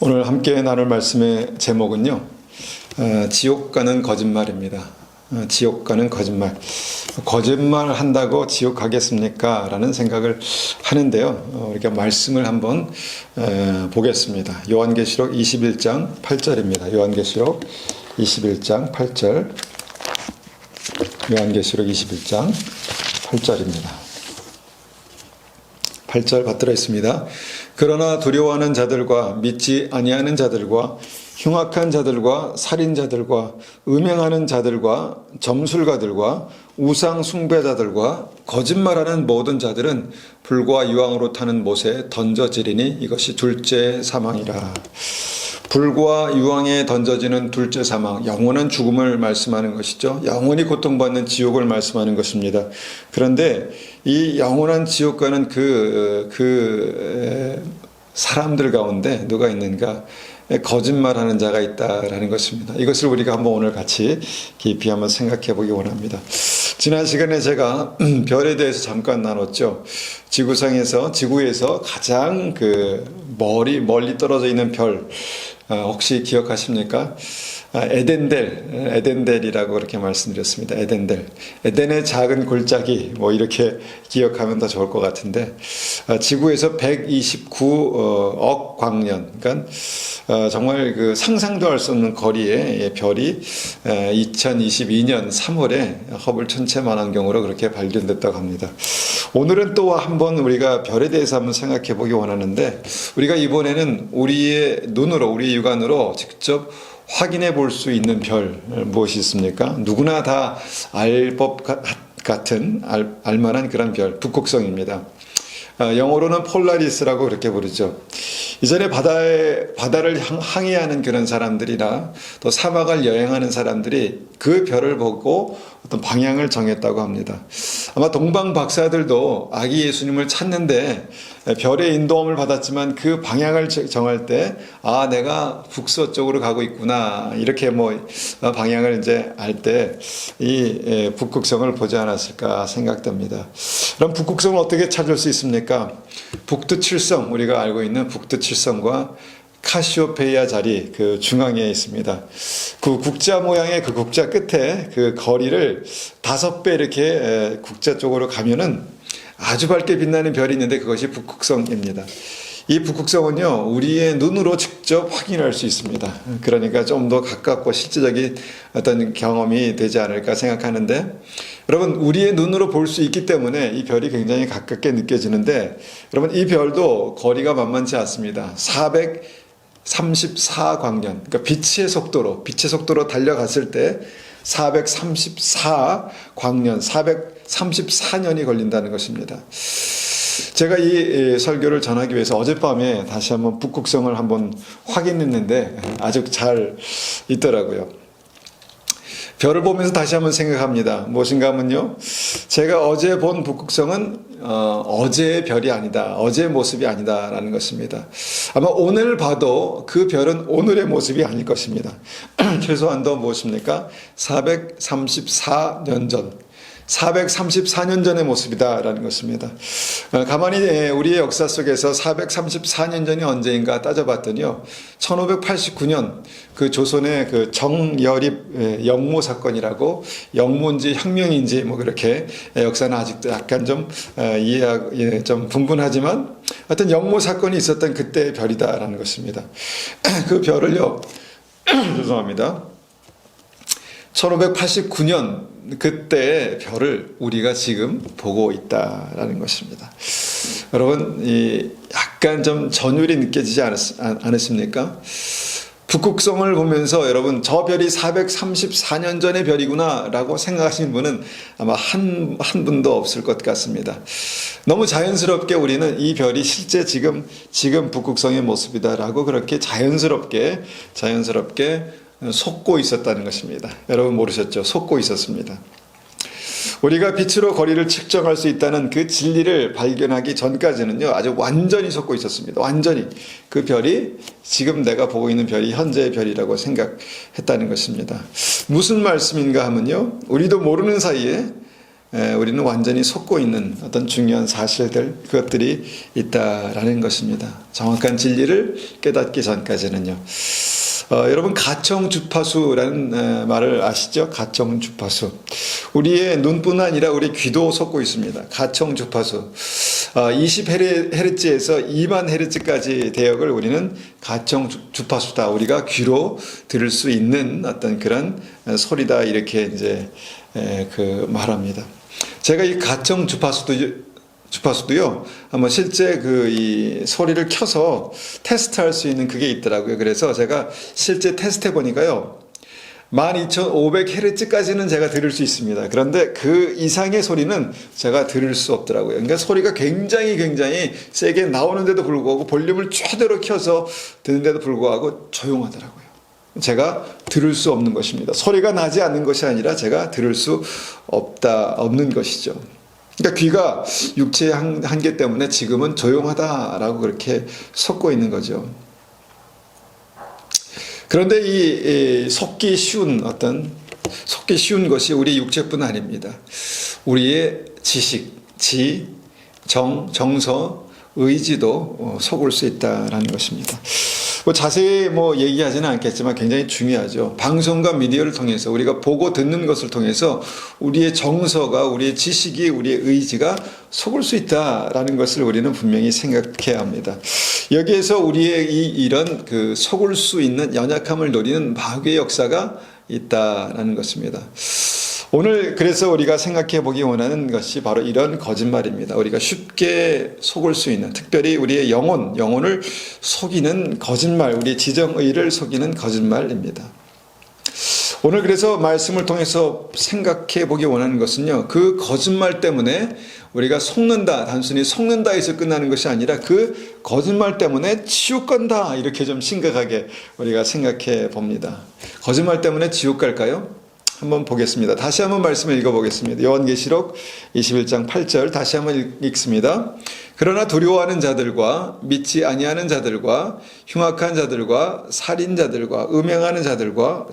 오늘 함께 나눌 말씀의 제목은요, 지옥 가는 거짓말입니다. 지옥 가는 거짓말. 거짓말 한다고 지옥 가겠습니까? 라는 생각을 하는데요. 우리가 말씀을 한번 보겠습니다. 요한계시록 21장 8절입니다. 요한계시록 21장 8절. 요한계시록 21장 8절입니다. 8절 받들어 있습니다. 그러나 두려워하는 자들과 믿지 아니하는 자들과 흉악한 자들과 살인자들과 음행하는 자들과 점술가들과 우상 숭배자들과 거짓말하는 모든 자들은 불과 유황으로 타는 못에 던져지리니 이것이 둘째 사망이라. 불과 유황에 던져지는 둘째 사망, 영원한 죽음을 말씀하는 것이죠. 영원히 고통받는 지옥을 말씀하는 것입니다. 그런데 이 영원한 지옥 가는 사람들 가운데 누가 있는가? 거짓말하는 자가 있다라는 것입니다. 이것을 우리가 한번 오늘 같이 깊이 한번 생각해 보기 원합니다. 지난 시간에 제가 별에 대해서 잠깐 나눴죠. 지구에서 가장 멀리 떨어져 있는 별, 혹시 기억하십니까? 에덴델이라고 그렇게 말씀드렸습니다. 에덴의 작은 골짜기, 이렇게 기억하면 더 좋을 것 같은데, 지구에서 129억 광년, 그러니까 정말 상상도 할 수 없는 거리의 별이 2022년 3월에 허블 천체만원경으로 그렇게 발견됐다고 합니다. 오늘은 또 한번 우리가 별에 대해서 한번 생각해 보기 원하는데, 우리가 이번에는 우리의 육안으로 직접 확인해 볼 수 있는 별 무엇이 있습니까? 누구나 다 알 법 같은 알만한 그런 별, 북극성입니다. 영어로는 폴라리스라고 그렇게 부르죠. 이전에 바다를 항해하는 그런 사람들이나 또 사막을 여행하는 사람들이 그 별을 보고 어떤 방향을 정했다고 합니다. 아마 동방 박사들도 아기 예수님을 찾는데 별의 인도함을 받았지만 그 방향을 정할 때 내가 북서쪽으로 가고 있구나, 이렇게 방향을 이제 알 때 이 북극성을 보지 않았을까 생각됩니다. 그럼 북극성을 어떻게 찾을 수 있습니까? 북두칠성, 우리가 알고 있는 북두칠성과 카시오페이아 자리 중앙에 있습니다. 그 국자 모양의 국자 끝에 거리를 5배 이렇게 국자 쪽으로 가면은 아주 밝게 빛나는 별이 있는데 그것이 북극성입니다. 이 북극성은요, 우리의 눈으로 직접 확인할 수 있습니다. 그러니까 좀 더 가깝고 실제적인 어떤 경험이 되지 않을까 생각하는데, 여러분, 우리의 눈으로 볼 수 있기 때문에 이 별이 굉장히 가깝게 느껴지는데, 여러분, 이 별도 거리가 만만치 않습니다. 434광년, 그러니까 빛의 속도로 달려갔을 때 434광년, 434년이 걸린다는 것입니다. 제가 이 설교를 전하기 위해서 어젯밤에 다시 한번 북극성을 한번 확인했는데 아주 잘 있더라고요. 별을 보면서 다시 한번 생각합니다. 무엇인가 하면요, 제가 어제 본 북극성은 어제의 별이 아니다, 어제의 모습이 아니다 라는 것입니다. 아마 오늘 봐도 그 별은 오늘의 모습이 아닐 것입니다. 최소한도 무엇입니까? 434년 전, 434년 전의 모습이다라는 것입니다. 가만히 우리의 역사 속에서 434년 전이 언제인가 따져봤더니요, 1589년 조선의 정여립 영모 사건이라고, 영모인지 혁명인지 그렇게 역사는 아직도 약간 좀 좀 분분하지만 어떤 영모 사건이 있었던 그때의 별이다라는 것입니다. 그 별을요, 죄송합니다, 1589년 그때의 별을 우리가 지금 보고 있다라는 것입니다. 여러분, 약간 좀 전율이 느껴지지 않으십니까? 북극성을 보면서 여러분, 저 별이 434년 전의 별이구나 라고 생각하시는 분은 아마 한 분도 없을 것 같습니다. 너무 자연스럽게 우리는 이 별이 실제 지금 북극성의 모습이다 라고 그렇게 자연스럽게 속고 있었다는 것입니다. 여러분 모르셨죠? 속고 있었습니다. 우리가 빛으로 거리를 측정할 수 있다는 그 진리를 발견하기 전까지는요, 아주 완전히 속고 있었습니다. 완전히 그 별이, 지금 내가 보고 있는 별이 현재의 별이라고 생각했다는 것입니다. 무슨 말씀인가 하면요, 우리도 모르는 사이에 우리는 완전히 속고 있는 어떤 중요한 사실들, 그것들이 있다라는 것입니다. 정확한 진리를 깨닫기 전까지는요. 여러분, 가청주파수라는 말을 아시죠? 가청주파수. 우리의 눈뿐 아니라 우리 귀도 속고 있습니다. 가청주파수. 20Hz에서 2만 Hz까지 대역을 우리는 가청주파수다. 우리가 귀로 들을 수 있는 어떤 그런 소리다. 이렇게 이제 말합니다. 제가 이 주파수도요, 한번 실제 이 소리를 켜서 테스트할 수 있는 그게 있더라고요. 그래서 제가 실제 테스트 해보니까요, 12,500Hz까지는 제가 들을 수 있습니다. 그런데 그 이상의 소리는 제가 들을 수 없더라고요. 그러니까 소리가 굉장히 세게 나오는데도 불구하고 볼륨을 최대로 켜서 듣는데도 불구하고 조용하더라고요. 제가 들을 수 없는 것입니다. 소리가 나지 않는 것이 아니라 제가 들을 수 없는 것이죠. 그러니까 귀가 육체의 한계 때문에 지금은 조용하다라고 그렇게 속고 있는 거죠. 그런데 이 속기 쉬운 것이 우리 육체뿐 아닙니다. 우리의 지식, 정서, 의지도 속을 수 있다라는 것입니다. 자세히 얘기하지는 않겠지만 굉장히 중요하죠. 방송과 미디어를 통해서 우리가 보고 듣는 것을 통해서 우리의 정서가, 우리의 지식이, 우리의 의지가 속을 수 있다라는 것을 우리는 분명히 생각해야 합니다. 여기에서 우리의 이런 속을 수 있는 연약함을 노리는 마귀의 역사가 있다라는 것입니다. 오늘 그래서 우리가 생각해 보기 원하는 것이 바로 이런 거짓말입니다. 우리가 쉽게 속을 수 있는, 특별히 우리의 영혼을 속이는 거짓말, 우리의 지정의를 속이는 거짓말입니다. 오늘 그래서 말씀을 통해서 생각해 보기 원하는 것은요, 그 거짓말 때문에 우리가 속는다, 단순히 속는다에서 끝나는 것이 아니라 그 거짓말 때문에 지옥 간다, 이렇게 좀 심각하게 우리가 생각해 봅니다. 거짓말 때문에 지옥 갈까요? 한번 보겠습니다. 다시 한번 말씀을 읽어보겠습니다. 요한계시록 21장 8절 다시 한번 읽습니다. 그러나 두려워하는 자들과 믿지 아니하는 자들과 흉악한 자들과 살인자들과 음행하는 자들과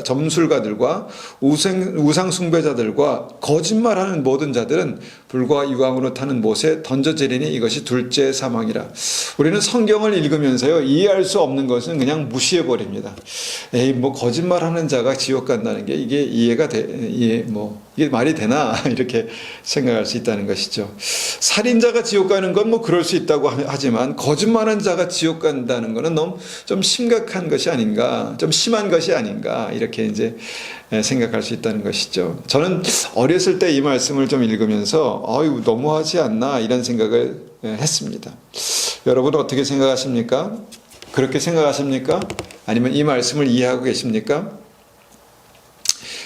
점술가들과 우상 숭배자들과 거짓말하는 모든 자들은 불과 유황으로 타는 못에 던져지리니 이것이 둘째 사망이라. 우리는 성경을 읽으면서요, 이해할 수 없는 것은 그냥 무시해버립니다. 거짓말하는 자가 지옥 간다는 게 이게 이게 말이 되나 이렇게 생각할 수 있다는 것이죠. 살인자가 지옥 가는 건 그럴 수 있다고 하지만 거짓말하는 자가 지옥 간다는 것은 너무 좀 심각한 것이 아닌가, 좀 심한 것이 아닌가, 이렇게 이제 생각할 수 있다는 것이죠. 저는 어렸을 때 이 말씀을 좀 읽으면서 너무하지 않나 이런 생각을 했습니다. 여러분은 어떻게 생각하십니까? 그렇게 생각하십니까? 아니면 이 말씀을 이해하고 계십니까?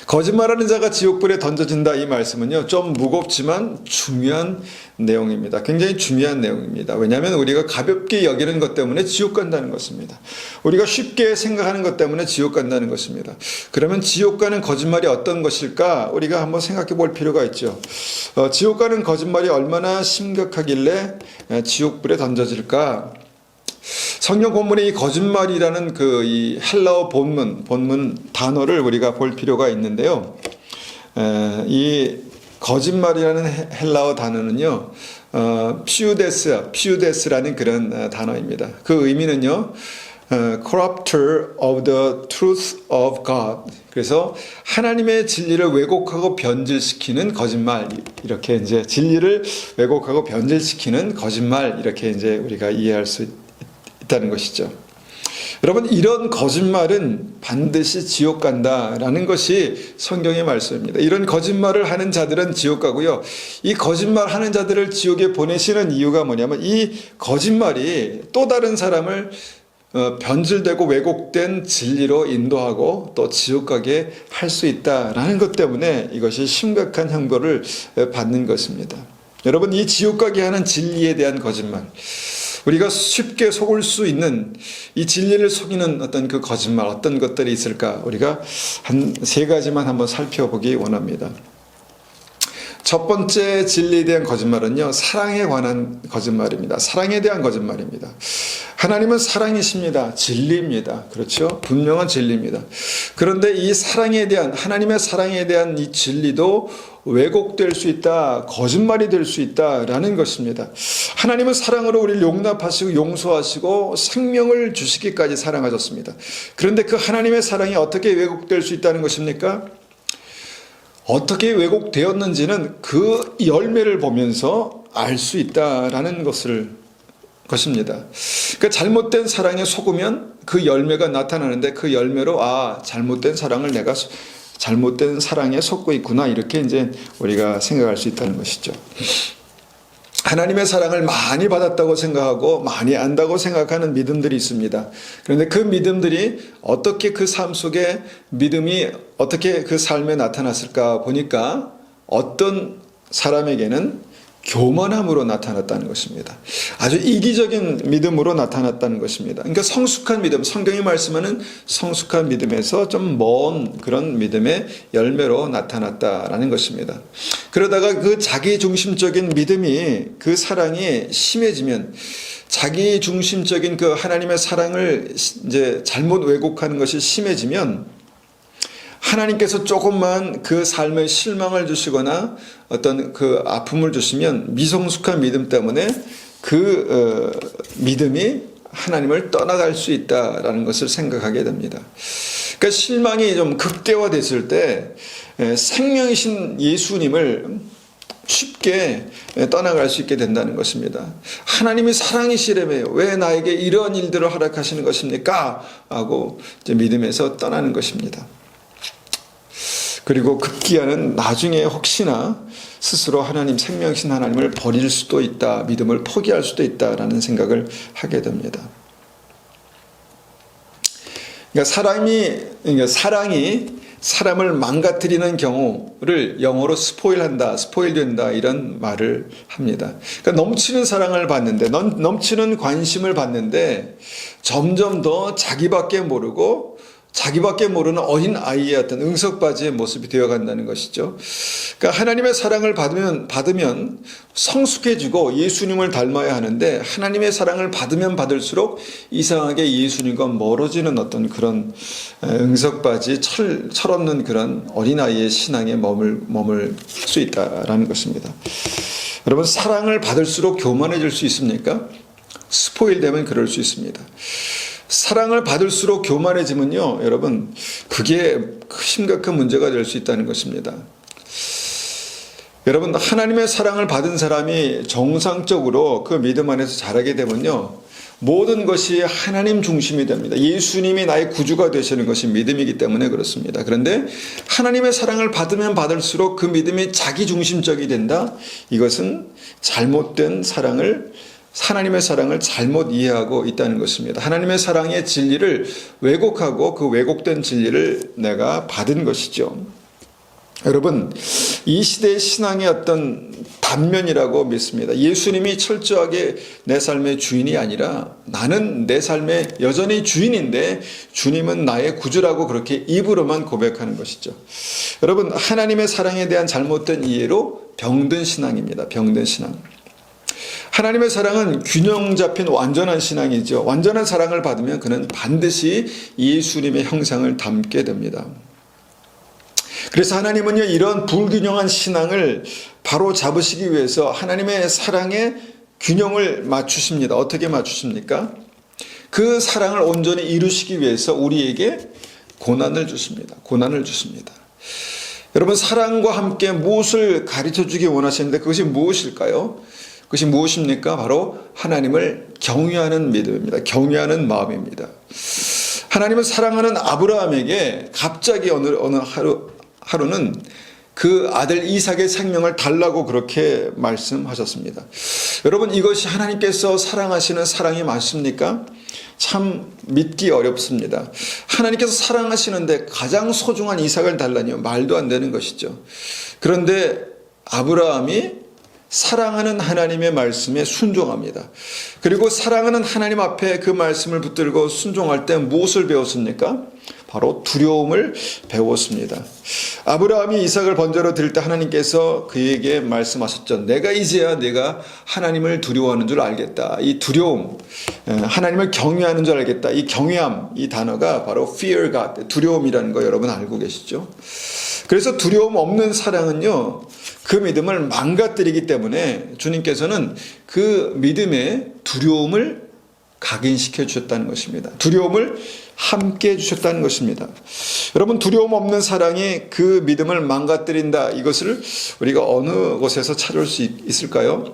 거짓말하는 자가 지옥불에 던져진다, 이 말씀은요, 좀 무겁지만 중요한 내용입니다. 굉장히 중요한 내용입니다. 왜냐하면 우리가 가볍게 여기는 것 때문에 지옥 간다는 것입니다. 우리가 쉽게 생각하는 것 때문에 지옥 간다는 것입니다. 그러면 지옥 가는 거짓말이 어떤 것일까? 우리가 한번 생각해 볼 필요가 있죠. 지옥 가는 거짓말이 얼마나 심각하길래 지옥불에 던져질까? 성경 본문의 이 거짓말이라는 이 헬라어 본문 단어를 우리가 볼 필요가 있는데요. 이 거짓말이라는 헬라어 단어는요, 피우데스라는 그런 단어입니다. 그 의미는요, corrupter of the truth of God. 그래서 하나님의 진리를 왜곡하고 변질시키는 거짓말, 이렇게 이제 진리를 왜곡하고 변질시키는 거짓말, 이렇게 이제 우리가 이해할 수 있다는 것이죠. 여러분, 이런 거짓말은 반드시 지옥 간다라는 것이 성경의 말씀입니다. 이런 거짓말을 하는 자들은 지옥 가고요. 이 거짓말 하는 자들을 지옥에 보내시는 이유가 뭐냐면 이 거짓말이 또 다른 사람을 변질되고 왜곡된 진리로 인도하고 또 지옥 가게 할 수 있다라는 것 때문에 이것이 심각한 형벌을 받는 것입니다. 여러분, 이 지옥 가게 하는 진리에 대한 거짓말, 우리가 쉽게 속을 수 있는 이 진리를 속이는 어떤 그 거짓말, 어떤 것들이 있을까? 우리가 한 3가지만 한번 살펴보기 원합니다. 첫 번째 진리에 대한 거짓말은요, 사랑에 관한 거짓말입니다. 사랑에 대한 거짓말입니다. 하나님은 사랑이십니다. 진리입니다. 그렇죠? 분명한 진리입니다. 그런데 이 사랑에 대한, 하나님의 사랑에 대한 이 진리도 왜곡될 수 있다, 거짓말이 될 수 있다라는 것입니다. 하나님은 사랑으로 우리를 용납하시고 용서하시고 생명을 주시기까지 사랑하셨습니다. 그런데 그 하나님의 사랑이 어떻게 왜곡될 수 있다는 것입니까? 어떻게 왜곡되었는지는 그 열매를 보면서 알 수 있다라는 것입니다. 그러니까 잘못된 사랑에 속으면 그 열매가 나타나는데 그 열매로 잘못된 사랑을 내가 잘못된 사랑에 속고 있구나, 이렇게 이제 우리가 생각할 수 있다는 것이죠. 하나님의 사랑을 많이 받았다고 생각하고 많이 안다고 생각하는 믿음들이 있습니다. 그런데 그 믿음들이 어떻게 그 삶 속에 믿음이 어떻게 그 삶에 나타났을까 보니까 어떤 사람에게는 교만함으로 나타났다는 것입니다. 아주 이기적인 믿음으로 나타났다는 것입니다. 그러니까 성숙한 믿음, 성경이 말씀하는 성숙한 믿음에서 좀 먼 그런 믿음의 열매로 나타났다라는 것입니다. 그러다가 그 자기중심적인 믿음이, 그 사랑이 심해지면, 자기 중심적인 그 하나님의 사랑을 이제 잘못 왜곡하는 것이 심해지면 하나님께서 조금만 그 삶에 실망을 주시거나 어떤 그 아픔을 주시면 미성숙한 믿음 때문에 그 믿음이 하나님을 떠나갈 수 있다라는 것을 생각하게 됩니다. 그러니까 실망이 좀 극대화됐을 때 생명이신 예수님을 쉽게 떠나갈 수 있게 된다는 것입니다. 하나님이 사랑이시라며 왜 나에게 이런 일들을 허락하시는 것입니까? 하고 이제 믿음에서 떠나는 것입니다. 그리고 급기야는 나중에 혹시나 스스로 하나님, 생명이신 하나님을 버릴 수도 있다, 믿음을 포기할 수도 있다라는 생각을 하게 됩니다. 그러니까 사랑이 사람을 망가뜨리는 경우를 영어로 스포일된다 이런 말을 합니다. 그러니까 넘치는 사랑을 받는데, 넘치는 관심을 받는데 점점 더 자기밖에 모르는 어린 아이의 어떤 응석바지의 모습이 되어간다는 것이죠. 그러니까 하나님의 사랑을 받으면 성숙해지고 예수님을 닮아야 하는데, 하나님의 사랑을 받으면 받을수록 이상하게 예수님과 멀어지는 어떤 그런 응석바지, 철없는 그런 어린아이의 신앙에 머물 수 있다라는 것입니다. 여러분, 사랑을 받을수록 교만해질 수 있습니까? 스포일되면 그럴 수 있습니다. 사랑을 받을수록 교만해지면요, 여러분, 그게 심각한 문제가 될 수 있다는 것입니다. 여러분, 하나님의 사랑을 받은 사람이 정상적으로 그 믿음 안에서 자라게 되면요, 모든 것이 하나님 중심이 됩니다. 예수님이 나의 구주가 되시는 것이 믿음이기 때문에 그렇습니다. 그런데 하나님의 사랑을 받으면 받을수록 그 믿음이 자기 중심적이 된다? 이것은 잘못된 하나님의 사랑을 잘못 이해하고 있다는 것입니다. 하나님의 사랑의 진리를 왜곡하고 그 왜곡된 진리를 내가 받은 것이죠. 여러분, 이 시대의 신앙의 어떤 단면이라고 믿습니다. 예수님이 철저하게 내 삶의 주인이 아니라 나는 내 삶의 여전히 주인인데 주님은 나의 구주라고 그렇게 입으로만 고백하는 것이죠. 여러분, 하나님의 사랑에 대한 잘못된 이해로 병든 신앙입니다. 병든 신앙. 하나님의 사랑은 균형 잡힌 완전한 신앙이죠. 완전한 사랑을 받으면 그는 반드시 예수님의 형상을 담게 됩니다. 그래서 하나님은요, 이런 불균형한 신앙을 바로 잡으시기 위해서 하나님의 사랑의 균형을 맞추십니다. 어떻게 맞추십니까? 그 사랑을 온전히 이루시기 위해서 우리에게 고난을 주십니다. 고난을 주십니다. 여러분, 사랑과 함께 무엇을 가르쳐 주기 원하시는데 그것이 무엇일까요? 그것이 무엇입니까? 바로 하나님을 경외하는 믿음입니다. 경외하는 마음입니다. 하나님을 사랑하는 아브라함에게 갑자기 어느 하루는 그 아들 이삭의 생명을 달라고 그렇게 말씀하셨습니다. 여러분, 이것이 하나님께서 사랑하시는 사랑이 맞습니까? 참 믿기 어렵습니다. 하나님께서 사랑하시는데 가장 소중한 이삭을 달라니요, 말도 안 되는 것이죠. 그런데 아브라함이 사랑하는 하나님의 말씀에 순종합니다. 그리고 사랑하는 하나님 앞에 그 말씀을 붙들고 순종할 때 무엇을 배웠습니까? 바로 두려움을 배웠습니다. 아브라함이 이삭을 번제로 드릴 때 하나님께서 그에게 말씀하셨죠. 내가 이제야 내가 하나님을 두려워하는 줄 알겠다. 이 두려움, 하나님을 경외하는 줄 알겠다. 이 경외함, 이 단어가 바로 fear God, 두려움이라는 거 여러분 알고 계시죠? 그래서 두려움 없는 사랑은요, 그 믿음을 망가뜨리기 때문에 주님께서는 그 믿음의 두려움을 각인시켜 주셨다는 것입니다. 두려움을 함께 해주셨다는 것입니다. 여러분, 두려움 없는 사랑이 그 믿음을 망가뜨린다. 이것을 우리가 어느 곳에서 찾을 수 있을까요?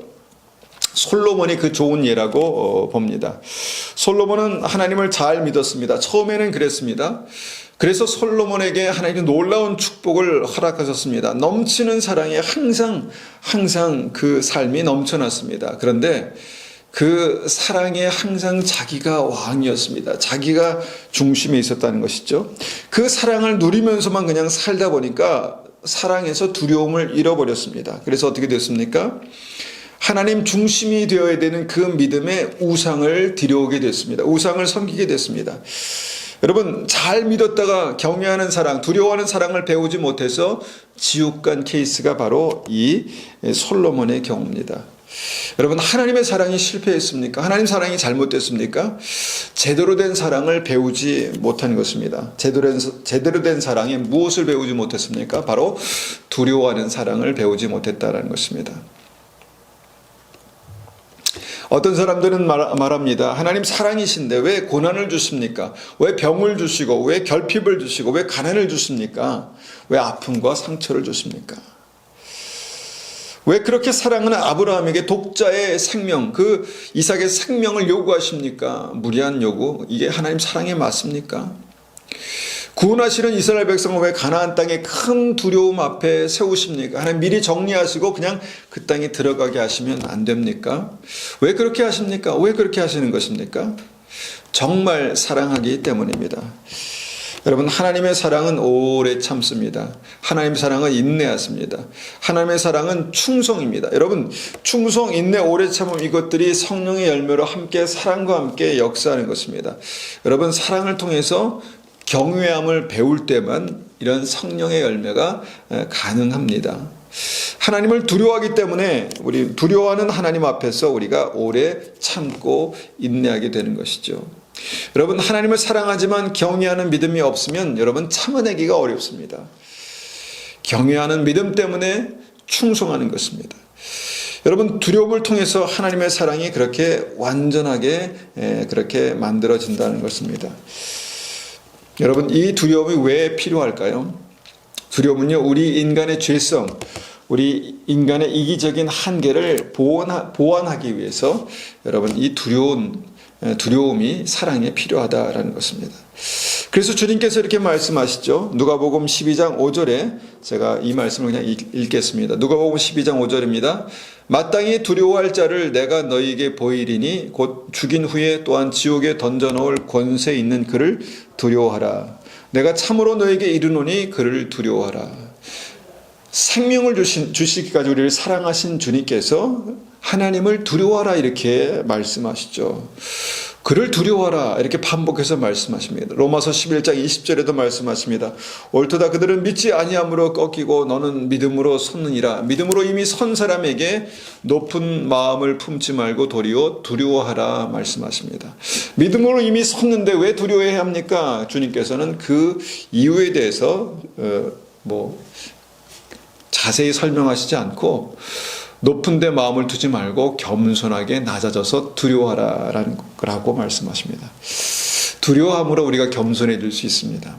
솔로몬이 그 좋은 예라고 봅니다. 솔로몬은 하나님을 잘 믿었습니다. 처음에는 그랬습니다. 그래서 솔로몬에게 하나님이 놀라운 축복을 허락하셨습니다. 넘치는 사랑에 항상 그 삶이 넘쳐났습니다. 그런데 그 사랑에 항상 자기가 왕이었습니다. 자기가 중심에 있었다는 것이죠. 그 사랑을 누리면서만 그냥 살다 보니까 사랑에서 두려움을 잃어버렸습니다. 그래서 어떻게 됐습니까? 하나님 중심이 되어야 되는 그 믿음의 우상을 들여오게 됐습니다. 우상을 섬기게 됐습니다. 여러분, 잘 믿었다가 경외하는 사랑, 두려워하는 사랑을 배우지 못해서 지옥 간 케이스가 바로 이 솔로몬의 경우입니다. 여러분, 하나님의 사랑이 실패했습니까? 하나님 사랑이 잘못됐습니까? 제대로 된 사랑을 배우지 못한 것입니다. 제대로 된 사랑에 무엇을 배우지 못했습니까? 바로 두려워하는 사랑을 배우지 못했다는 것입니다. 어떤 사람들은 말합니다. 하나님 사랑이신데 왜 고난을 주십니까? 왜 병을 주시고, 왜 결핍을 주시고, 왜 가난을 주십니까? 왜 아픔과 상처를 주십니까? 왜 그렇게 사랑하는 아브라함에게 독자의 생명, 그 이삭의 생명을 요구하십니까? 무리한 요구, 이게 하나님 사랑에 맞습니까? 구원하시는 이스라엘 백성을 왜 가나안 땅에 큰 두려움 앞에 세우십니까? 하나님 미리 정리하시고 그냥 그 땅에 들어가게 하시면 안 됩니까? 왜 그렇게 하십니까? 왜 그렇게 하시는 것입니까? 정말 사랑하기 때문입니다. 여러분, 하나님의 사랑은 오래 참습니다. 하나님의 사랑은 인내하십니다. 하나님의 사랑은 충성입니다. 여러분, 충성, 인내, 오래 참음, 이것들이 성령의 열매로 함께 사랑과 함께 역사하는 것입니다. 여러분, 사랑을 통해서 경외함을 배울 때만 이런 성령의 열매가 가능합니다. 하나님을 두려워하기 때문에 우리 두려워하는 하나님 앞에서 우리가 오래 참고 인내하게 되는 것이죠. 여러분, 하나님을 사랑하지만 경외하는 믿음이 없으면 여러분 참아내기가 어렵습니다. 경외하는 믿음 때문에 충성하는 것입니다. 여러분, 두려움을 통해서 하나님의 사랑이 그렇게 완전하게 그렇게 만들어진다는 것입니다. 여러분, 이 두려움이 왜 필요할까요? 두려움은요, 우리 인간의 죄성, 우리 인간의 이기적인 한계를 보완하기 위해서 여러분, 이 두려움이 사랑에 필요하다라는 것입니다. 그래서 주님께서 이렇게 말씀하시죠. 누가복음 12장 5절에 제가 이 말씀을 그냥 읽겠습니다. 누가복음 12장 5절입니다. 마땅히 두려워할 자를 내가 너희에게 보이리니 곧 죽인 후에 또한 지옥에 던져놓을 권세 있는 그를 두려워하라. 내가 참으로 너에게 이르노니 그를 두려워하라. 생명을 주시기까지 우리를 사랑하신 주님께서 하나님을 두려워하라 이렇게 말씀하시죠. 그를 두려워하라 이렇게 반복해서 말씀하십니다. 로마서 11장 20절에도 말씀하십니다. 옳도다 그들은 믿지 아니함으로 꺾이고 너는 믿음으로 섰느니라. 믿음으로 이미 선 사람에게 높은 마음을 품지 말고 도리어 두려워하라 말씀하십니다. 믿음으로 이미 섰는데 왜 두려워해야 합니까? 주님께서는 그 이유에 대해서 자세히 설명하시지 않고 높은 데 마음을 두지 말고 겸손하게 낮아져서 두려워하라라고 말씀하십니다. 두려워함으로 우리가 겸손해질 수 있습니다.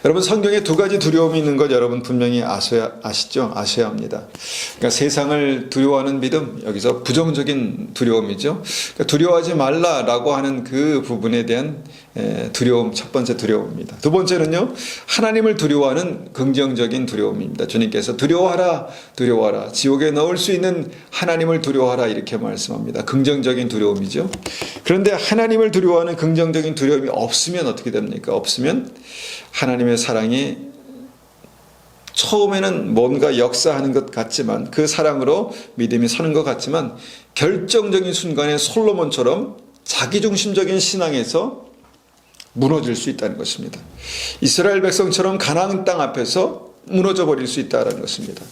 여러분, 성경에 두 가지 두려움이 있는 것 여러분 분명히 아시죠? 아셔야 합니다. 그러니까 세상을 두려워하는 믿음, 여기서 부정적인 두려움이죠. 그러니까 두려워하지 말라라고 하는 그 부분에 대한 두려움, 첫 번째 두려움입니다. 두 번째는요, 하나님을 두려워하는 긍정적인 두려움입니다. 주님께서 두려워하라, 두려워하라. 지옥에 넣을 수 있는 하나님을 두려워하라 이렇게 말씀합니다. 긍정적인 두려움이죠. 그런데 하나님을 두려워하는 긍정적인 두려움이 없으면 어떻게 됩니까? 없으면 하나님의 사랑이 처음에는 뭔가 역사하는 것 같지만 그 사랑으로 믿음이 서는 것 같지만 결정적인 순간에 솔로몬처럼 자기중심적인 신앙에서 무너질 수 있다는 것입니다. 이스라엘 백성처럼 가나안 땅 앞에서 무너져 버릴 수 있다는 것입니다.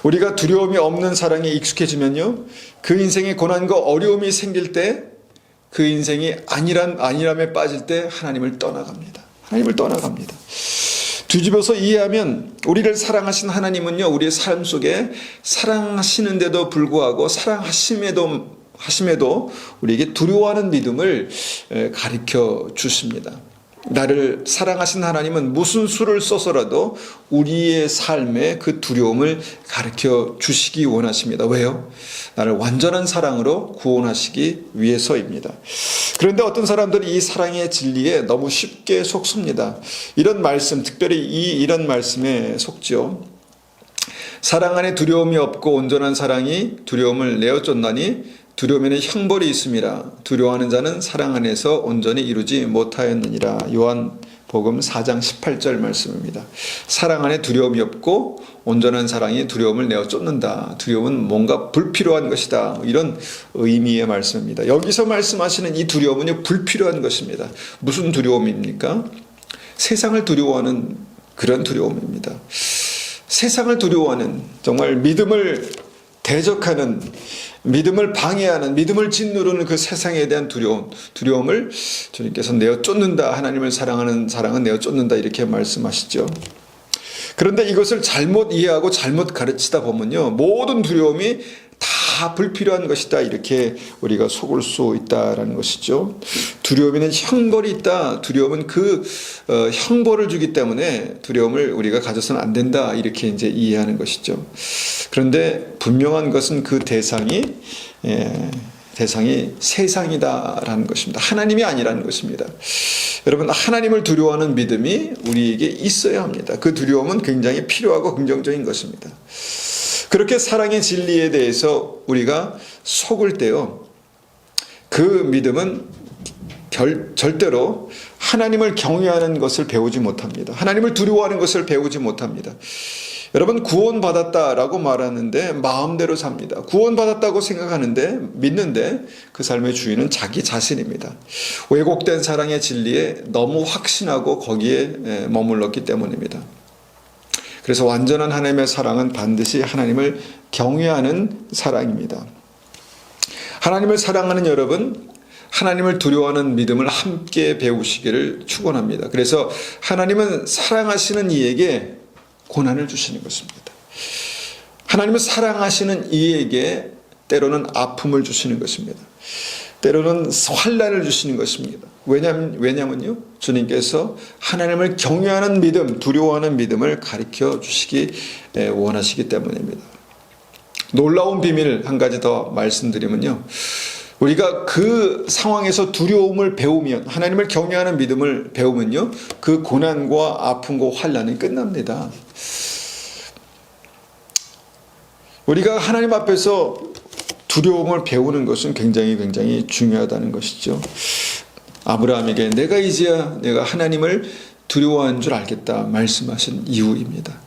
우리가 두려움이 없는 사랑에 익숙해지면요, 그 인생에 고난과 어려움이 생길 때, 그 인생이 안일함에 빠질 때 하나님을 떠나갑니다. 하나님을 떠나갑니다. 뒤집어서 이해하면 우리를 사랑하신 하나님은요, 우리의 삶 속에 사랑하시는데도 불구하고 사랑하심에도 우리에게 두려워하는 믿음을 가르쳐 주십니다. 나를 사랑하신 하나님은 무슨 수를 써서라도 우리의 삶에 그 두려움을 가르쳐 주시기 원하십니다. 왜요? 나를 완전한 사랑으로 구원하시기 위해서입니다. 그런데 어떤 사람들이 이 사랑의 진리에 너무 쉽게 속습니다. 이런 말씀, 특별히 이런 말씀에 속죠. 사랑 안에 두려움이 없고 온전한 사랑이 두려움을 내어쫓나니 두려움에는 형벌이 있음이라. 두려워하는 자는 사랑 안에서 온전히 이루지 못하였느니라. 요한복음 4장 18절 말씀입니다. 사랑 안에 두려움이 없고 온전한 사랑이 두려움을 내어쫓는다. 두려움은 뭔가 불필요한 것이다. 이런 의미의 말씀입니다. 여기서 말씀하시는 이 두려움은 불필요한 것입니다. 무슨 두려움입니까? 세상을 두려워하는 그런 두려움입니다. 세상을 두려워하는, 정말 믿음을 대적하는, 믿음을 방해하는, 믿음을 짓누르는 그 세상에 대한 두려움을 주님께서 내어쫓는다. 하나님을 사랑하는 사랑은 내어쫓는다. 이렇게 말씀하시죠. 그런데 이것을 잘못 이해하고 잘못 가르치다 보면요, 모든 두려움이 다 불필요한 것이다. 이렇게 우리가 속을 수 있다라는 것이죠. 두려움에는 형벌이 있다. 두려움은 그 형벌을 주기 때문에 두려움을 우리가 가져서는 안 된다. 이렇게 이제 이해하는 것이죠. 그런데 분명한 것은 그 대상이 세상이다라는 것입니다. 하나님이 아니라는 것입니다. 여러분, 하나님을 두려워하는 믿음이 우리에게 있어야 합니다. 그 두려움은 굉장히 필요하고 긍정적인 것입니다. 그렇게 사랑의 진리에 대해서 우리가 속을 때요, 그 믿음은 절대로 하나님을 경외하는 것을 배우지 못합니다. 하나님을 두려워하는 것을 배우지 못합니다. 여러분, 구원받았다라고 말하는데 마음대로 삽니다. 구원받았다고 생각하는데, 믿는데 그 삶의 주인은 자기 자신입니다. 왜곡된 사랑의 진리에 너무 확신하고 거기에 머물렀기 때문입니다. 그래서 완전한 하나님의 사랑은 반드시 하나님을 경외하는 사랑입니다. 하나님을 사랑하는 여러분, 하나님을 두려워하는 믿음을 함께 배우시기를 축원합니다. 그래서 하나님은 사랑하시는 이에게 고난을 주시는 것입니다. 하나님은 사랑하시는 이에게 때로는 아픔을 주시는 것입니다. 때로는 환난을 주시는 것입니다. 왜냐면요, 주님께서 하나님을 경외하는 믿음, 두려워하는 믿음을 가르쳐 주시기 원하시기 때문입니다. 놀라운 비밀 한 가지 더 말씀드리면요, 우리가 그 상황에서 두려움을 배우면, 하나님을 경외하는 믿음을 배우면요, 그 고난과 아픔과 환난이 끝납니다. 우리가 하나님 앞에서 두려움을 배우는 것은 굉장히 중요하다는 것이죠. 아브라함에게 내가 하나님을 두려워하는 줄 알겠다 말씀하신 이유입니다.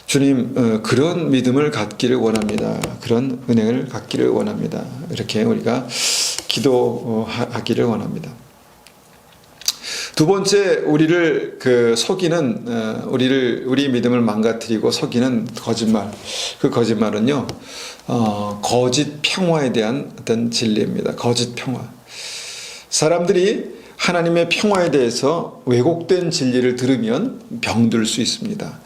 주님, 그런 믿음을 갖기를 원합니다. 그런 은혜를 갖기를 원합니다. 이렇게 우리가 기도하기를 원합니다. 두 번째, 우리를 속이는, 우리 믿음을 망가뜨리고 속이는 거짓말. 그 거짓말은요, 거짓 평화에 대한 어떤 진리입니다. 거짓 평화. 사람들이 하나님의 평화에 대해서 왜곡된 진리를 들으면 병들 수 있습니다.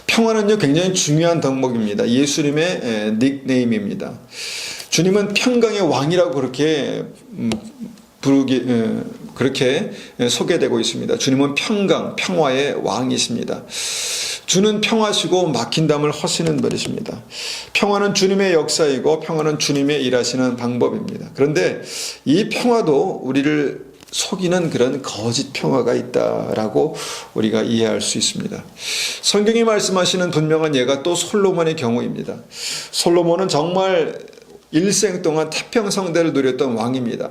평화는요, 굉장히 중요한 덕목입니다. 예수님의 닉네임입니다. 주님은 평강의 왕이라고 그렇게 그렇게 소개되고 있습니다. 주님은 평강, 평화의 왕이십니다. 주는 평화시고 막힌담을 허시는 분이십니다. 평화는 주님의 역사이고 평화는 주님의 일하시는 방법입니다. 그런데 이 평화도 우리를 속이는 그런 거짓 평화가 있다라고 우리가 이해할 수 있습니다. 성경이 말씀하시는 분명한 예가 또 솔로몬의 경우입니다. 솔로몬은 정말 일생 동안 태평성대를 누렸던 왕입니다.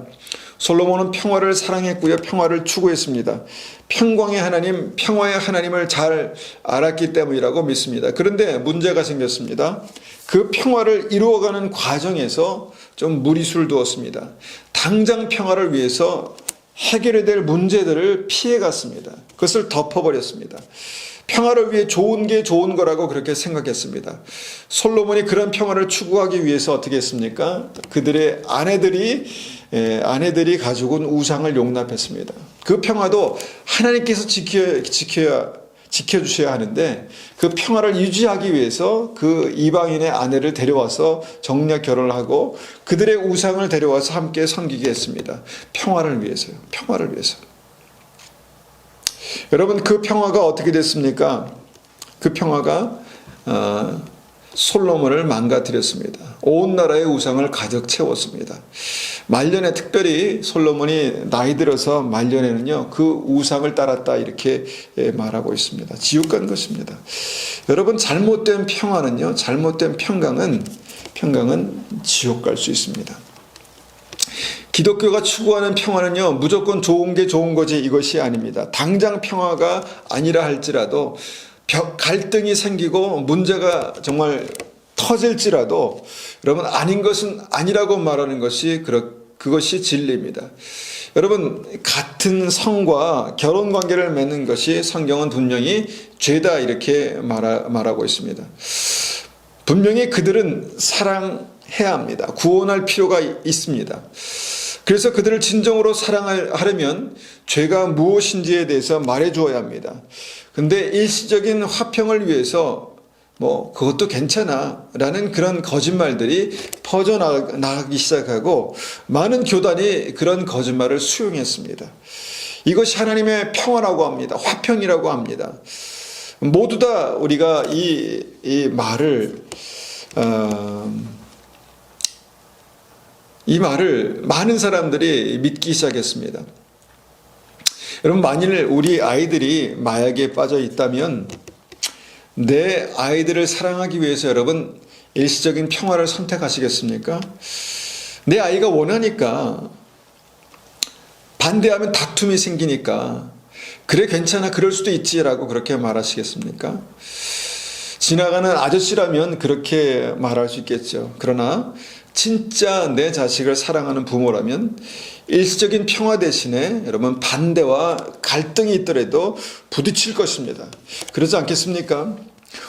솔로몬은 평화를 사랑했고요, 평화를 추구했습니다. 평강의 하나님, 평화의 하나님을 잘 알았기 때문이라고 믿습니다. 그런데 문제가 생겼습니다. 그 평화를 이루어가는 과정에서 좀 무리수를 두었습니다. 당장 평화를 위해서 해결해야 될 문제들을 피해갔습니다. 그것을 덮어버렸습니다. 평화를 위해 좋은 게 좋은 거라고 그렇게 생각했습니다. 솔로몬이 그런 평화를 추구하기 위해서 어떻게 했습니까? 그들의 아내들이 가지고 온 우상을 용납했습니다. 그 평화도 하나님께서 지켜주셔야 하는데 그 평화를 유지하기 위해서 그 이방인의 아내를 데려와서 정략 결혼을 하고 그들의 우상을 데려와서 함께 섬기게 했습니다. 평화를 위해서요. 평화를 위해서. 여러분, 그 평화가 어떻게 됐습니까? 그 평화가 솔로몬을 망가뜨렸습니다. 온 나라의 우상을 가득 채웠습니다. 말년에 특별히 솔로몬이 나이 들어서 말년에는요 그 우상을 따랐다 이렇게 말하고 있습니다. 지옥 간 것입니다. 여러분, 잘못된 평화는요, 잘못된 평강은 지옥 갈 수 있습니다. 기독교가 추구하는 평화는요 무조건 좋은 게 좋은 거지 이것이 아닙니다. 당장 평화가 아니라 할지라도 갈등이 생기고 문제가 정말 터질지라도 여러분, 아닌 것은 아니라고 말하는 것이 그것이 진리입니다. 여러분, 같은 성과 결혼 관계를 맺는 것이 성경은 분명히 죄다 이렇게 말하고 있습니다. 분명히 그들은 사랑해야 합니다. 구원할 필요가 있습니다. 그래서 그들을 진정으로 사랑하려면 죄가 무엇인지에 대해서 말해주어야 합니다. 근데 일시적인 화평을 위해서 그것도 괜찮아 라는 그런 거짓말들이 퍼져나가기 시작하고 많은 교단이 그런 거짓말을 수용했습니다. 이것이 하나님의 평화라고 합니다. 화평이라고 합니다. 모두 다 우리가 이 말을 많은 사람들이 믿기 시작했습니다. 여러분, 만일 우리 아이들이 마약에 빠져 있다면 내 아이들을 사랑하기 위해서 여러분 일시적인 평화를 선택하시겠습니까? 내 아이가 원하니까, 반대하면 다툼이 생기니까 그래 괜찮아 그럴 수도 있지라고 그렇게 말하시겠습니까? 지나가는 아저씨라면 그렇게 말할 수 있겠죠. 그러나 진짜 내 자식을 사랑하는 부모라면 일시적인 평화 대신에 여러분 반대와 갈등이 있더라도 부딪힐 것입니다. 그러지 않겠습니까?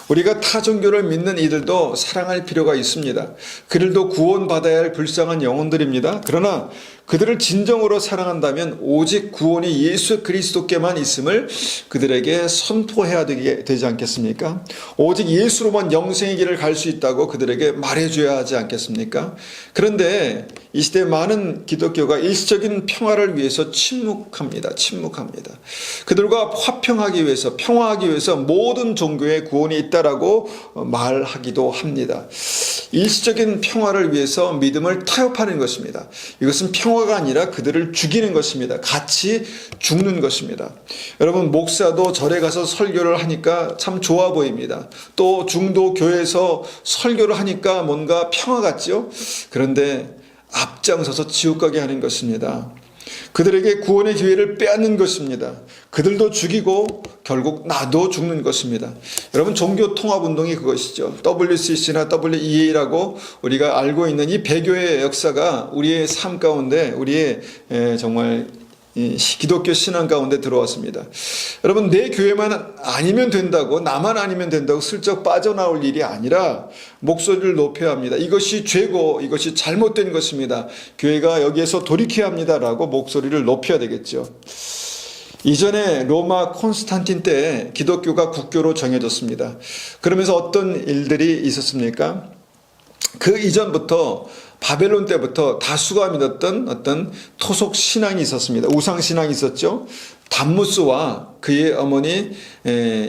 우리가 타 종교를 믿는 이들도 사랑할 필요가 있습니다. 그들도 구원받아야 할 불쌍한 영혼들입니다. 그러나 그들을 진정으로 사랑한다면 오직 구원이 예수 그리스도께만 있음을 그들에게 선포해야 되지 않겠습니까? 오직 예수로만 영생의 길을 갈 수 있다고 그들에게 말해줘야 하지 않겠습니까? 그런데 이 시대 많은 기독교가 일시적인 평화를 위해서 침묵합니다. 그들과 화평하기 위해서, 평화하기 위해서 모든 종교에 구원이 있다라고 말하기도 합니다. 일시적인 평화를 위해서 믿음을 타협하는 것입니다. 이것은 평화가 아니라 그들을 죽이는 것입니다. 같이 죽는 것입니다. 여러분, 목사도 절에 가서 설교를 하니까 참 좋아 보입니다. 또 중도 교회에서 설교를 하니까 뭔가 평화 같죠? 그런데 앞장서서 지옥 가게 하는 것입니다. 그들에게 구원의 기회를 빼앗는 것입니다. 그들도 죽이고 결국 나도 죽는 것입니다. 여러분, 종교통합운동이 그것이죠. WCC나 WEA라고 우리가 알고 있는 이 배교의 역사가 우리의 삶 가운데, 우리의 정말 기독교 신앙 가운데 들어왔습니다. 여러분, 내 교회만 아니면 된다고, 나만 아니면 된다고 슬쩍 빠져나올 일이 아니라 목소리를 높여야 합니다. 이것이 죄고 이것이 잘못된 것입니다. 교회가 여기에서 돌이켜야 합니다라고 목소리를 높여야 되겠죠. 이전에 로마 콘스탄틴 때 기독교가 국교로 정해졌습니다. 그러면서 어떤 일들이 있었습니까? 그 이전부터 바벨론 때부터 다수가 믿었던 어떤 토속 신앙이 있었습니다. 우상 신앙이 있었죠. 담무스와 그의 어머니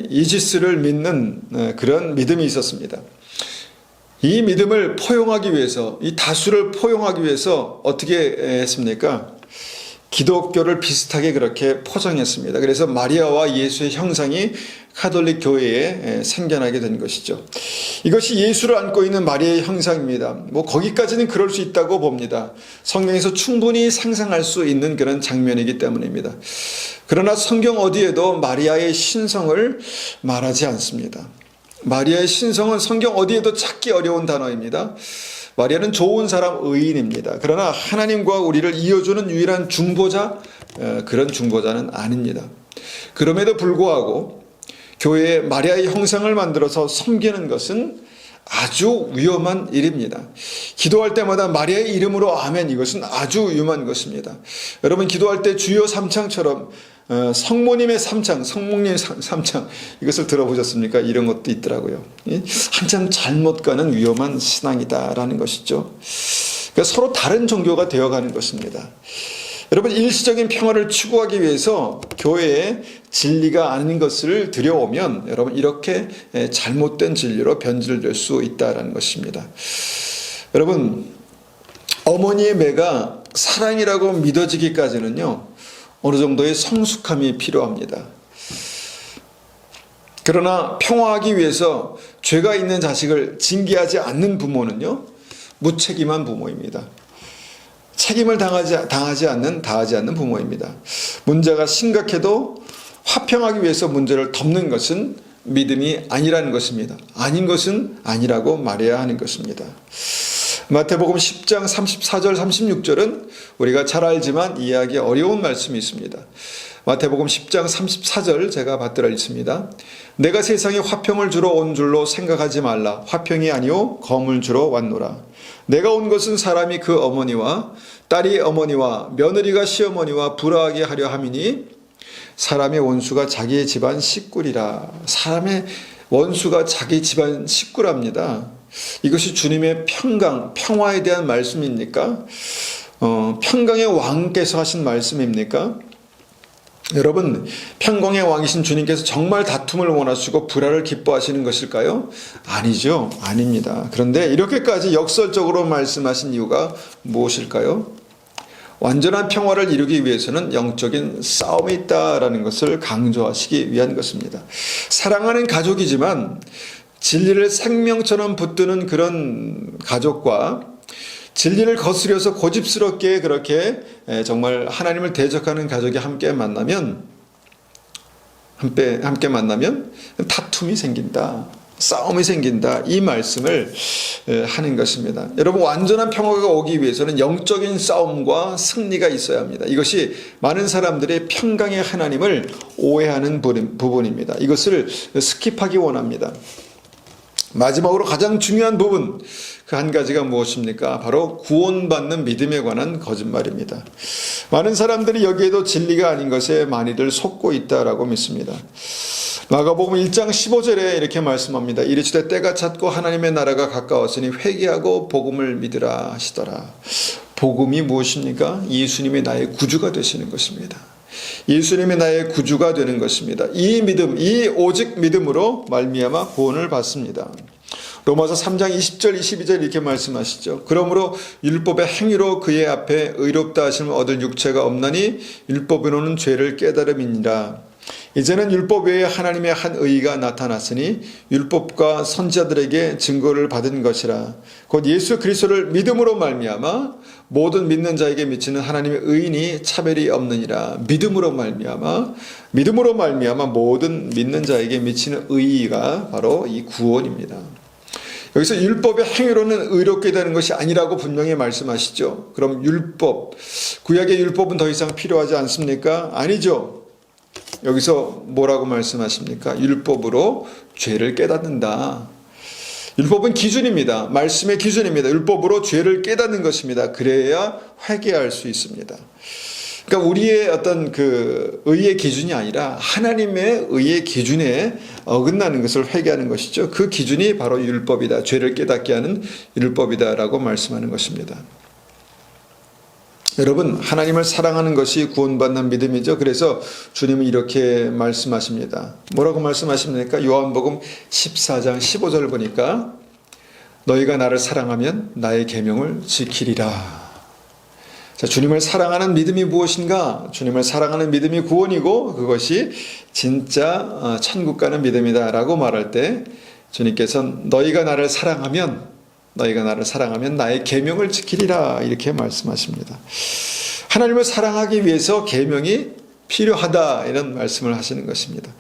이지스를 믿는 그런 믿음이 있었습니다. 이 믿음을 포용하기 위해서, 이 다수를 포용하기 위해서 어떻게 했습니까? 기독교를 비슷하게 그렇게 포장했습니다. 그래서 마리아와 예수의 형상이 카톨릭 교회에 생겨나게 된 것이죠. 이것이 예수를 안고 있는 마리아의 형상입니다. 거기까지는 그럴 수 있다고 봅니다. 성경에서 충분히 상상할 수 있는 그런 장면이기 때문입니다. 그러나 성경 어디에도 마리아의 신성을 말하지 않습니다. 마리아의 신성은 성경 어디에도 찾기 어려운 단어입니다. 마리아는 좋은 사람, 의인입니다. 그러나 하나님과 우리를 이어주는 유일한 중보자, 그런 중보자는 아닙니다. 그럼에도 불구하고 교회에 마리아의 형상을 만들어서 섬기는 것은 아주 위험한 일입니다. 기도할 때마다 마리아의 이름으로 아멘, 이것은 아주 위험한 것입니다. 여러분 기도할 때 주여 삼창처럼 성모님의 삼창, 성목님의 삼창, 이것을 들어보셨습니까? 이런 것도 있더라고요. 한참 잘못 가는 위험한 신앙이다라는 것이죠. 그러니까 서로 다른 종교가 되어가는 것입니다. 여러분 일시적인 평화를 추구하기 위해서 교회에 진리가 아닌 것을 들여오면 여러분 이렇게 잘못된 진리로 변질될 수 있다는 것입니다. 여러분 어머니의 매가 사랑이라고 믿어지기까지는요 어느 정도의 성숙함이 필요합니다. 그러나 평화하기 위해서 죄가 있는 자식을 징계하지 않는 부모는요 무책임한 부모입니다. 책임을 다하지 않는 부모입니다. 문제가 심각해도 화평하기 위해서 문제를 덮는 것은 믿음이 아니라는 것입니다. 아닌 것은 아니라고 말해야 하는 것입니다. 마태복음 10장 34절 36절은 우리가 잘 알지만 이해하기 어려운 말씀이 있습니다. 마태복음 10장 34절 제가 받들어 읽습니다. 내가 세상에 화평을 주러 온 줄로 생각하지 말라. 화평이 아니오 검을 주러 왔노라. 내가 온 것은 사람이 그 어머니와 딸이 어머니와 며느리가 시어머니와 불화하게 하려 함이니 사람의 원수가 자기의 집안 식구리라. 사람의 원수가 자기 집안 식구랍니다. 이것이 주님의 평화에 대한 말씀입니까? 평강의 왕께서 하신 말씀입니까? 여러분 평강의 왕이신 주님께서 정말 다툼을 원하시고 불화를 기뻐하시는 것일까요? 아니죠. 아닙니다. 그런데 이렇게까지 역설적으로 말씀하신 이유가 무엇일까요? 완전한 평화를 이루기 위해서는 영적인 싸움이 있다라는 것을 강조하시기 위한 것입니다. 사랑하는 가족이지만 진리를 생명처럼 붙드는 그런 가족과 진리를 거스려서 고집스럽게 그렇게 정말 하나님을 대적하는 가족이 함께 만나면 다툼이 생긴다. 싸움이 생긴다. 이 말씀을 하는 것입니다. 여러분 완전한 평화가 오기 위해서는 영적인 싸움과 승리가 있어야 합니다. 이것이 많은 사람들이 평강의 하나님을 오해하는 부분입니다. 이것을 스킵하기 원합니다. 마지막으로 가장 중요한 부분 그 한 가지가 무엇입니까? 바로 구원받는 믿음에 관한 거짓말입니다. 많은 사람들이 여기에도 진리가 아닌 것에 많이들 속고 있다라고 믿습니다. 마가복음 1장 15절에 이렇게 말씀합니다. 이르시되 때가 찼고 하나님의 나라가 가까웠으니 회개하고 복음을 믿으라 하시더라. 복음이 무엇입니까? 예수님이 나의 구주가 되시는 것입니다. 예수님이 나의 구주가 되는 것입니다. 이 믿음, 이 오직 믿음으로 말미암아 구원을 받습니다. 로마서 3장 20절 22절 이렇게 말씀하시죠. 그러므로 율법의 행위로 그의 앞에 의롭다 하심을 얻을 육체가 없나니 율법으로는 죄를 깨달음이니라. 이제는 율법 외에 하나님의 한 의가 나타났으니 율법과 선지자들에게 증거를 받은 것이라. 곧 예수 그리스도를 믿음으로 말미암아 모든 믿는 자에게 미치는 하나님의 의인이 차별이 없느니라. 믿음으로 말미암아 모든 믿는 자에게 미치는 의의가 바로 이 구원입니다. 여기서 율법의 행위로는 의롭게 되는 것이 아니라고 분명히 말씀하시죠. 그럼 율법, 구약의 율법은 더 이상 필요하지 않습니까? 아니죠. 여기서 뭐라고 말씀하십니까? 율법으로 죄를 깨닫는다. 율법은 기준입니다. 말씀의 기준입니다. 율법으로 죄를 깨닫는 것입니다. 그래야 회개할 수 있습니다. 그러니까 우리의 어떤 그 의의 기준이 아니라 하나님의 의의 기준에 어긋나는 것을 회개하는 것이죠. 그 기준이 바로 율법이다. 죄를 깨닫게 하는 율법이다라고 말씀하는 것입니다. 여러분 하나님을 사랑하는 것이 구원받는 믿음이죠. 그래서 주님은 이렇게 말씀하십니다. 뭐라고 말씀하십니까? 요한복음 14장 15절 보니까 너희가 나를 사랑하면 나의 계명을 지키리라. 자, 주님을 사랑하는 믿음이 무엇인가? 주님을 사랑하는 믿음이 구원이고 그것이 진짜 천국 가는 믿음이다 라고 말할 때 주님께서는 너희가 나를 사랑하면 나의 계명을 지키리라 이렇게 말씀하십니다. 하나님을 사랑하기 위해서 계명이 필요하다 이런 말씀을 하시는 것입니다.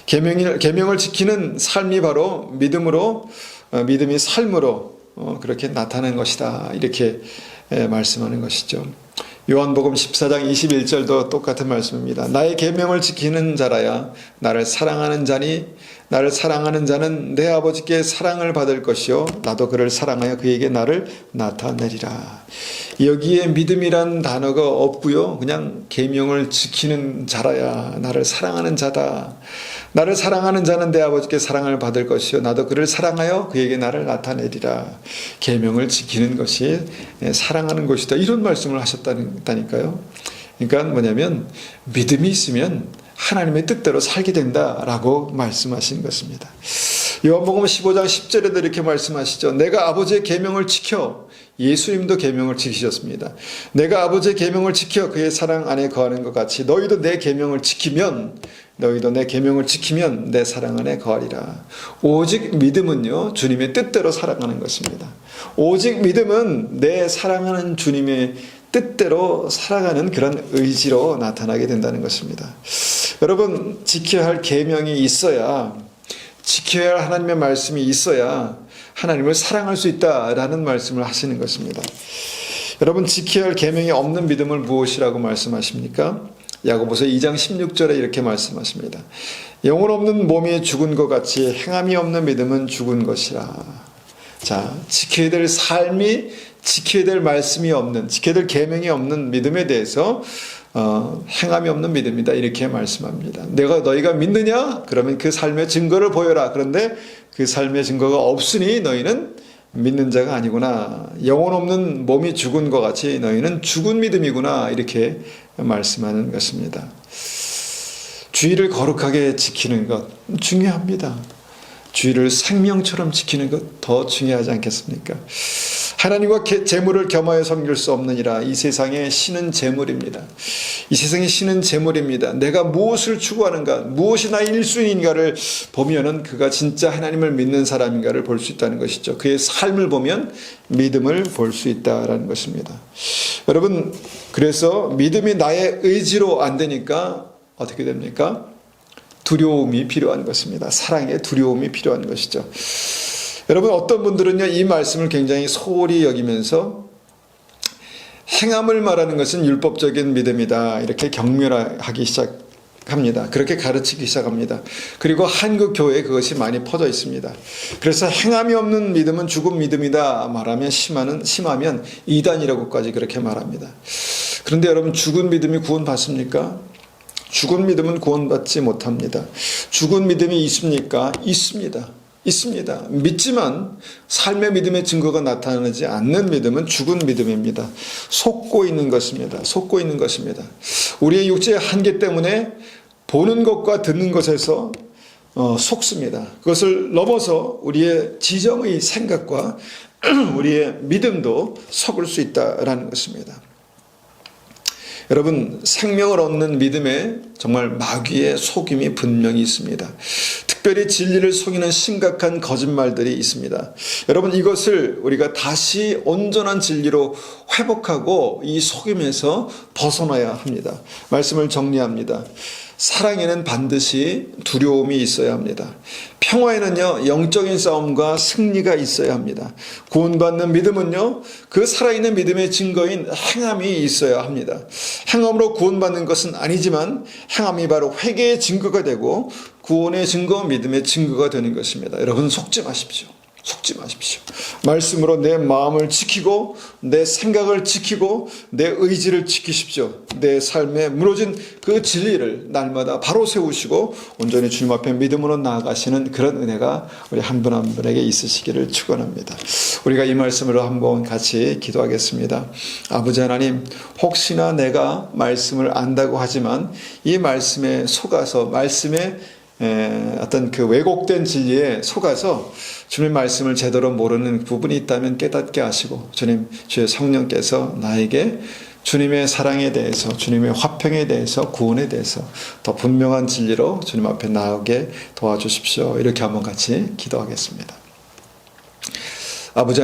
계명을 지키는 삶이 바로 믿음이 삶으로 그렇게 나타나는 것이다 이렇게 말씀하는 것이죠. 요한복음 14장 21절도 똑같은 말씀입니다. 나의 계명을 지키는 자라야 나를 사랑하는 자니 나를 사랑하는 자는 내 아버지께 사랑을 받을 것이요 나도 그를 사랑하여 그에게 나를 나타내리라. 여기에 믿음이란 단어가 없고요. 그냥 계명을 지키는 자라야 나를 사랑하는 자다. 나를 사랑하는 자는 내 아버지께 사랑을 받을 것이요 나도 그를 사랑하여 그에게 나를 나타내리라. 계명을 지키는 것이 사랑하는 것이다. 이런 말씀을 하셨다니까요. 그러니까 뭐냐면 믿음이 있으면 하나님의 뜻대로 살게 된다라고 말씀하신 것입니다. 요한복음 15장 10절에도 이렇게 말씀하시죠. 내가 아버지의 계명을 지켜, 예수님도 계명을 지키셨습니다. 내가 아버지의 계명을 지켜 그의 사랑 안에 거하는 것 같이 너희도 내 계명을 지키면 내 사랑 안에 거하리라. 오직 믿음은요, 주님의 뜻대로 살아가는 것입니다. 오직 믿음은 내 사랑하는 주님의 뜻대로 살아가는 그런 의지로 나타나게 된다는 것입니다. 여러분, 지켜야 할 계명이 있어야, 지켜야 할 하나님의 말씀이 있어야 하나님을 사랑할 수 있다라는 말씀을 하시는 것입니다. 여러분, 지켜야 할 계명이 없는 믿음을 무엇이라고 말씀하십니까? 야고보서 2장 16절에 이렇게 말씀하십니다. 영혼 없는 몸이 죽은 것 같이 행함이 없는 믿음은 죽은 것이라. 자, 지켜야 될 삶이, 지켜야 될 말씀이 없는, 지켜야 될 계명이 없는 믿음에 대해서 행함이 없는 믿음이다 이렇게 말씀합니다. 너희가 믿느냐? 그러면 그 삶의 증거를 보여라. 그런데 그 삶의 증거가 없으니 너희는 믿는 자가 아니구나. 영혼 없는 몸이 죽은 것 같이 너희는 죽은 믿음이구나. 이렇게 말씀하는 것입니다. 주의를 거룩하게 지키는 것 중요합니다. 주의를 생명처럼 지키는 것 더 중요하지 않겠습니까? 하나님과 재물을 겸하여 섬길 수 없느니라. 이 세상의 신은 재물입니다. 이 세상의 신은 재물입니다. 내가 무엇을 추구하는가, 무엇이 나의 1순위인가를 보면은 그가 진짜 하나님을 믿는 사람인가를 볼 수 있다는 것이죠. 그의 삶을 보면 믿음을 볼 수 있다라는 것입니다. 여러분, 그래서 믿음이 나의 의지로 안 되니까 어떻게 됩니까? 두려움이 필요한 것입니다. 사랑의 두려움이 필요한 것이죠. 여러분, 어떤 분들은요, 이 말씀을 굉장히 소홀히 여기면서 행함을 말하는 것은 율법적인 믿음이다 이렇게 경멸하기 시작합니다. 그렇게 가르치기 시작합니다. 그리고 한국 교회에 그것이 많이 퍼져 있습니다. 그래서 행함이 없는 믿음은 죽은 믿음이다 말하면 심하면 이단이라고까지 그렇게 말합니다. 그런데 여러분, 죽은 믿음이 구원받습니까? 죽은 믿음은 구원받지 못합니다. 죽은 믿음이 있습니까? 있습니다. 믿지만 삶의 믿음의 증거가 나타나지 않는 믿음은 죽은 믿음입니다. 속고 있는 것입니다. 우리의 육체의 한계 때문에 보는 것과 듣는 것에서 속습니다. 그것을 넘어서 우리의 지정의 생각과 우리의 믿음도 섞을 수 있다라는 것입니다. 여러분, 생명을 얻는 믿음에 정말 마귀의 속임이 분명히 있습니다. 특별히 진리를 속이는 심각한 거짓말들이 있습니다. 여러분, 이것을 우리가 다시 온전한 진리로 회복하고 이 속임에서 벗어나야 합니다. 말씀을 정리합니다. 사랑에는 반드시 두려움이 있어야 합니다. 평화에는요, 영적인 싸움과 승리가 있어야 합니다. 구원받는 믿음은요, 그 살아있는 믿음의 증거인 행함이 있어야 합니다. 행함으로 구원받는 것은 아니지만 행함이 바로 회개의 증거가 되고 구원의 증거, 믿음의 증거가 되는 것입니다. 여러분, 속지 마십시오. 말씀으로 내 마음을 지키고 내 생각을 지키고 내 의지를 지키십시오. 내 삶에 무너진 그 진리를 날마다 바로 세우시고 온전히 주님 앞에 믿음으로 나아가시는 그런 은혜가 우리 한 분 한 분에게 있으시기를 축원합니다. 우리가 이 말씀으로 한번 같이 기도하겠습니다. 아버지 하나님, 혹시나 내가 말씀을 안다고 하지만 이 말씀에 속아서 말씀에 어떤 그 왜곡된 진리에 속아서 주님의 말씀을 제대로 모르는 부분이 있다면 깨닫게 하시고 주님, 주의 성령께서 나에게 주님의 사랑에 대해서, 주님의 화평에 대해서, 구원에 대해서 더 분명한 진리로 주님 앞에 나오게 도와주십시오. 이렇게 한번 같이 기도하겠습니다. 아버지